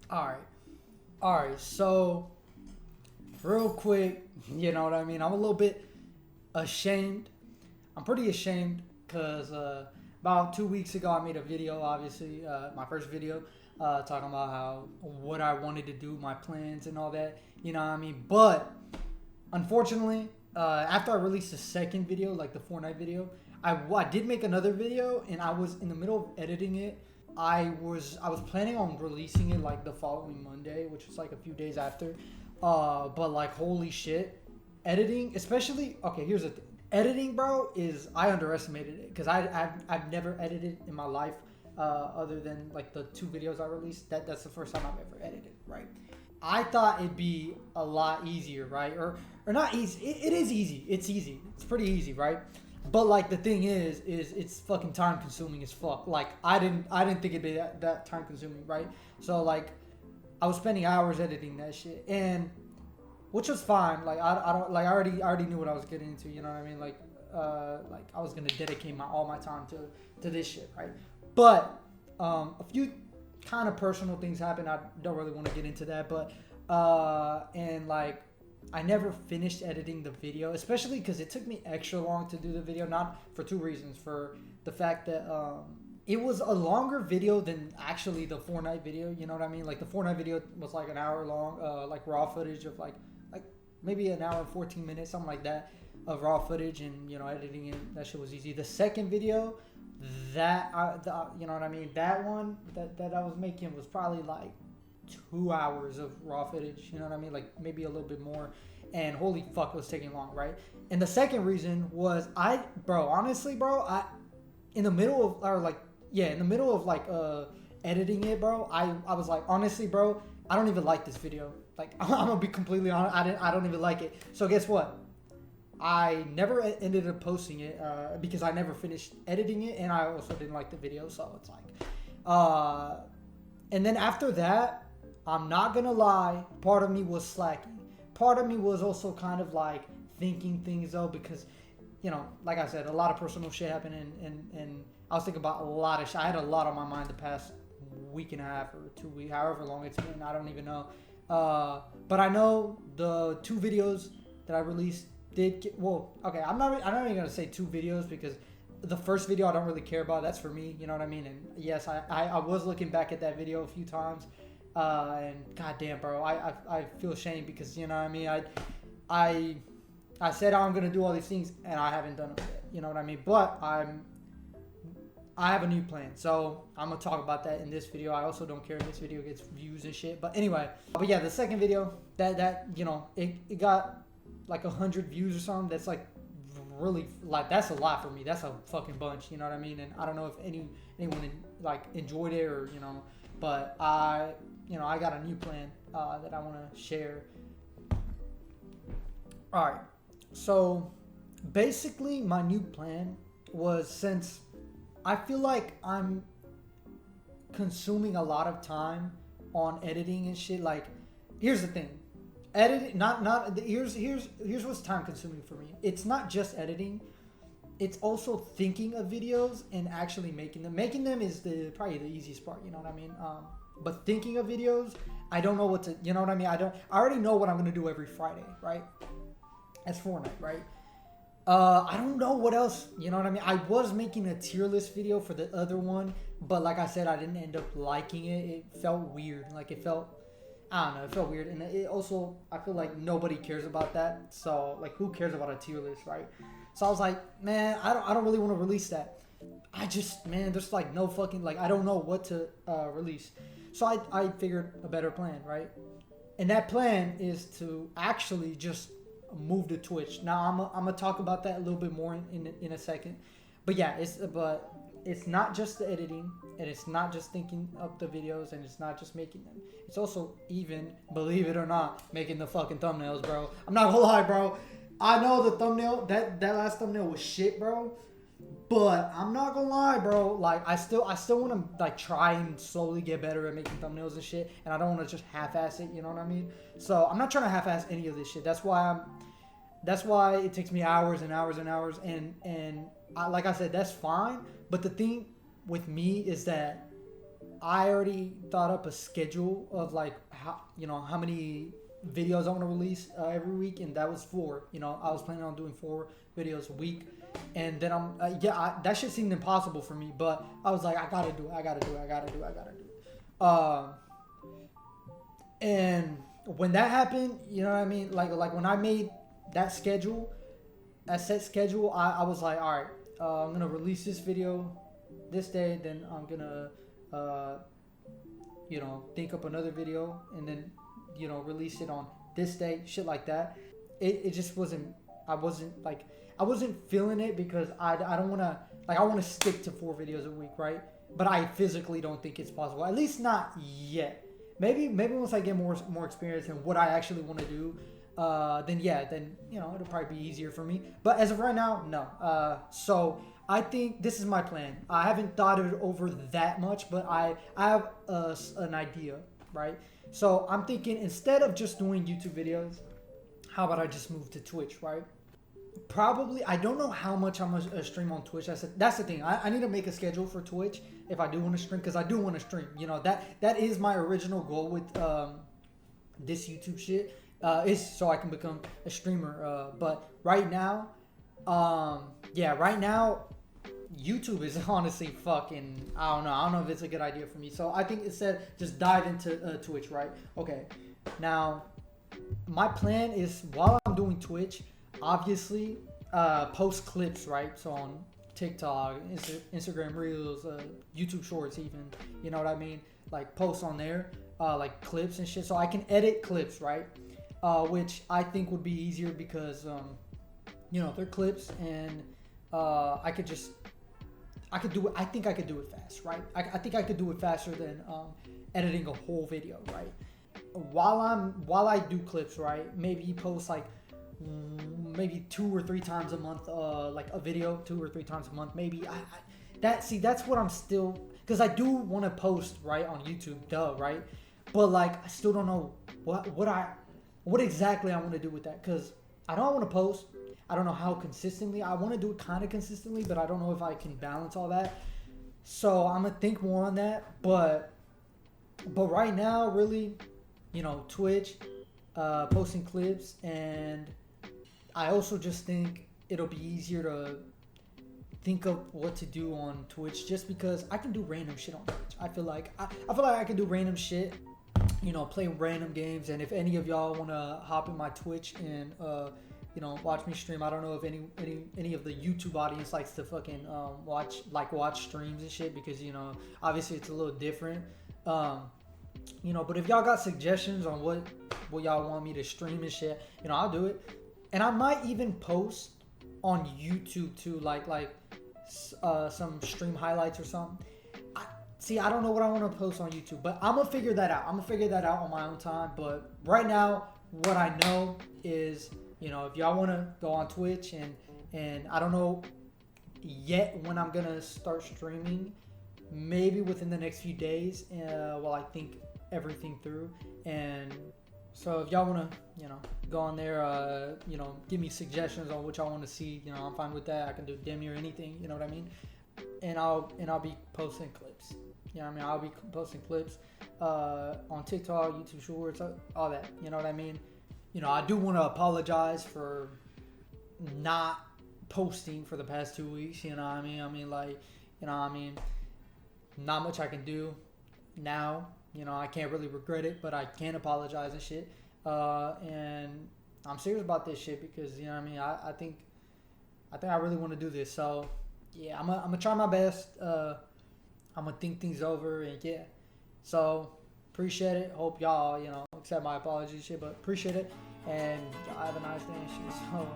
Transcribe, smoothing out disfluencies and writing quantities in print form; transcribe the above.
All right. All right. So, real quick, you know what I mean? I'm a little bit ashamed. I'm pretty ashamed because about 2 weeks ago, I made a video, obviously, my first video, talking about how what I wanted to do, my plans, and all that. You know what I mean? But unfortunately, after I released the second video, like the Fortnite video, I did make another video, and I was in the middle of editing it. I was planning on releasing it like the following Monday, which was like a few days after. But like holy shit, editing, especially okay. Here's the thing: editing, bro, is I underestimated it because I've never edited in my life, other than like the two videos I released. That's the first time I've ever edited, right? I thought it'd be a lot easier, right? Or not easy. It is easy. It's easy. It's pretty easy, right? But like the thing is it's fucking time consuming as fuck. Like I didn't think it'd be that time consuming, right? So like I was spending hours editing that shit, and which was fine. Like I don't like I already knew what I was getting into. You know what I mean? Like I was gonna dedicate my all my time to this shit, right? But a few kind of personal things happened. I don't really want to get into that, but and like I never finished editing the video, especially because it took me extra long to do the video. Not for two reasons: for the fact that it was a longer video than actually the Fortnite video. You know what I mean? Like the Fortnite video was like an hour long, like raw footage of like maybe an hour and 14 minutes, something like that, of raw footage, and you know editing it. That shit was easy. The second video, you know what I mean? That one that I was making was probably like 2 hours of raw footage. You know what I mean? Like maybe a little bit more. And holy fuck, it was taking long, right? And the second reason was bro, honestly, bro, in the middle of, or like, yeah, in the middle of like editing it, bro, I was like, honestly, bro, I don't even like this video. Like, I'm gonna be completely honest, I don't even like it. So guess what? I never ended up posting it because I never finished editing it, and I also didn't like the video. So it's like, uh, and then after that, I'm not gonna lie, part of me was slacking. Part of me was also kind of like thinking things though, because you know, like I said, a lot of personal shit happened, and I was thinking about a lot of shit. I had a lot on my mind the past week and a half or 2 weeks, however long it's been. I don't even know. But I know the two videos that I released did get, well. Okay, I'm not even gonna say two videos because the first video I don't really care about. That's for me, you know what I mean? And yes, I was looking back at that video a few times, and goddamn, bro, I feel ashamed because you know what I mean. I I said I'm gonna do all these things and I haven't done them yet. You know what I mean? But I have a new plan, so I'm gonna talk about that in this video. I also don't care if this video gets views and shit. But anyway, but yeah, the second video that you know it got like 100 views or something. That's like really like that's a lot for me. That's a fucking bunch. You know what I mean? And I don't know if anyone like enjoyed it or you know, but I got a new plan that I want to share. All right, so basically my new plan was since I feel like I'm consuming a lot of time on editing and shit. Like, here's the thing: editing, not here's what's time consuming for me. It's not just editing; it's also thinking of videos and actually making them. Making them is the probably the easiest part. You know what I mean? But thinking of videos, I don't know what to. You know what I mean? I already know what I'm gonna do every Friday, right? As Fortnite, right? I don't know what else. You know what I mean? I was making a tier list video for the other one, but like I said, I didn't end up liking it. It felt weird. Like it felt, I don't know. It felt weird, and it also I feel like nobody cares about that. So like, who cares about a tier list, right? So I was like, man, I don't really want to release that. I just, man, there's like no fucking like I don't know what to release. So I figured a better plan, right? And that plan is to actually just move to Twitch. Now I'm gonna talk about that a little bit more in a second. But yeah, it's not just the editing, and it's not just thinking up the videos, and it's not just making them. It's also even, believe it or not, making the fucking thumbnails, bro. I'm not gonna lie, bro. I know the thumbnail that last thumbnail was shit, bro. But I'm not gonna lie, bro. Like I still want to like try and slowly get better at making thumbnails and shit. And I don't want to just half-ass it. You know what I mean? So I'm not trying to half-ass any of this shit. That's why it takes me hours and hours and hours. And like I said, that's fine. But the thing with me is that I already thought up a schedule of like how many videos I want to release every week, and that was 4. I was planning on doing 4 videos a week, and then that shit seemed impossible for me, but I was like, I gotta do it, I gotta do it, I gotta do it, I gotta do it. And when that happened, you know what I mean? Like when I made that schedule, that set schedule, I was like, all right, I'm gonna release this video this day, then I'm gonna think up another video, and then release it on this day, shit like that. It just wasn't. I wasn't feeling it because I don't want to, I want to stick to 4 videos a week, right? But I physically don't think it's possible. At least not yet. Maybe once I get more experience in what I actually want to do, then it'll probably be easier for me. But as of right now, no. So I think this is my plan. I haven't thought it over that much, but I have an idea, right? So I'm thinking, instead of just doing YouTube videos, how about I just move to Twitch, right? Probably, I don't know how much I'm gonna stream on Twitch. That's the thing. I need to make a schedule for Twitch if I do want to stream, because I do want to stream. That is my original goal with this YouTube shit, is so I can become a streamer. But right now, right now, YouTube is honestly fucking, I don't know if it's a good idea for me. So I think instead, just dive into Twitch, right? Okay. Now, my plan is, while I'm doing Twitch, obviously, post clips, right? So on TikTok, Instagram Reels, YouTube Shorts, even, you know what I mean? Like, post on there, like clips and shit. So I can edit clips, right? Which I think would be easier because, they're clips, and I could do it. I think I could do it fast, right? I think I could do it faster than editing a whole video, right? While I do clips, right? Maybe post like maybe 2 or 3 times a month, like a video 2 or 3 times a month, maybe. That's what I'm still, because I do want to post, right, on YouTube, right? But like, I still don't know what exactly I want to do with that, because I don't want to post. I don't know how consistently. I want to do it kind of consistently, but I don't know if I can balance all that. So I'm gonna think more on that. But right now, really, Twitch, posting clips, and I also just think it'll be easier to think of what to do on Twitch, just because I can do random shit on Twitch. I feel like I can do random shit, play random games. And if any of y'all want to hop in my Twitch and watch me stream. I don't know if any of the YouTube audience likes to fucking watch streams and shit, because obviously it's a little different. But if y'all got suggestions on what y'all want me to stream and shit, I'll do it. And I might even post on YouTube too, like some stream highlights or something. I don't know what I want to post on YouTube, but I'm gonna figure that out. On my own time. But right now, what I know is, if y'all want to go on Twitch, and I don't know yet when I'm going to start streaming, maybe within the next few days, while I think everything through. And so if y'all want to, go on there, give me suggestions on what y'all want to see, I'm fine with that. I can do damn near anything, you know what I mean? And I'll be posting clips. I'll be posting clips on TikTok, YouTube Shorts, all that, you know what I mean? I do want to apologize for not posting for the past 2 weeks. Not much I can do now. I can't really regret it, but I can apologize and shit. And I'm serious about this shit because, I think I really want to do this. So, yeah, I'm gonna try my best. I'm gonna think things over, and yeah. So, appreciate it. Hope y'all, accept my apology shit, but appreciate it. And y'all have a nice day and shit. So